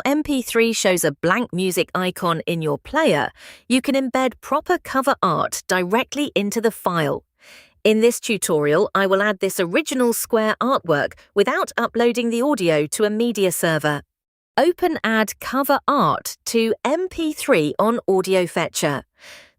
MP3 shows a blank music icon in your player, you can embed proper cover art directly into the file. In this tutorial, I will add this original square artwork without uploading the audio to a media server. Open Add Cover Art to MP3 on AudioFetcher.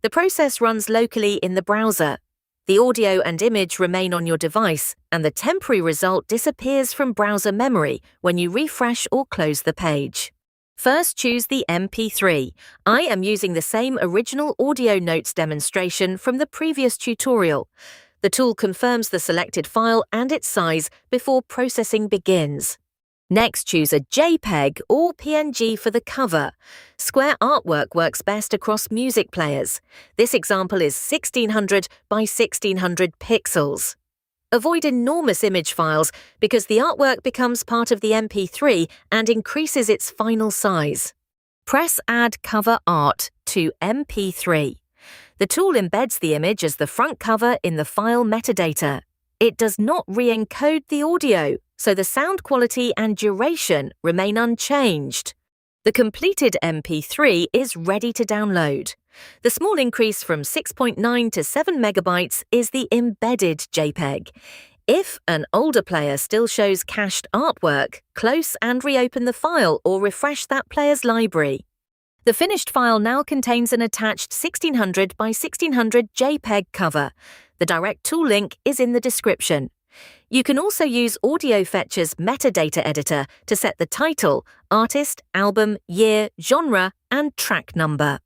The process runs locally in the browser. The audio and image remain on your device, and the temporary result disappears from browser memory when you refresh or close the page. First, choose the MP3. I am using the same original audio notes demonstration from the previous tutorial. The tool confirms the selected file and its size before processing begins. Next, choose a JPEG or PNG for the cover. Square artwork works best across music players. This example is 1600 by 1600 pixels. Avoid enormous image files because the artwork becomes part of the MP3 and increases its final size. Press Add Cover Art to MP3. The tool embeds the image as the front cover in the file metadata. It does not re-encode the audio, so the sound quality and duration remain unchanged. The completed MP3 is ready to download. The small increase from 6.9 to 7 megabytes is the embedded JPEG. If an older player still shows cached artwork, close and reopen the file or refresh that player's library. The finished file now contains an attached 1600 by 1600 JPEG cover. The direct tool link is in the description. You can also use AudioFetcher's metadata editor to set the title, artist, album, year, genre, and track number.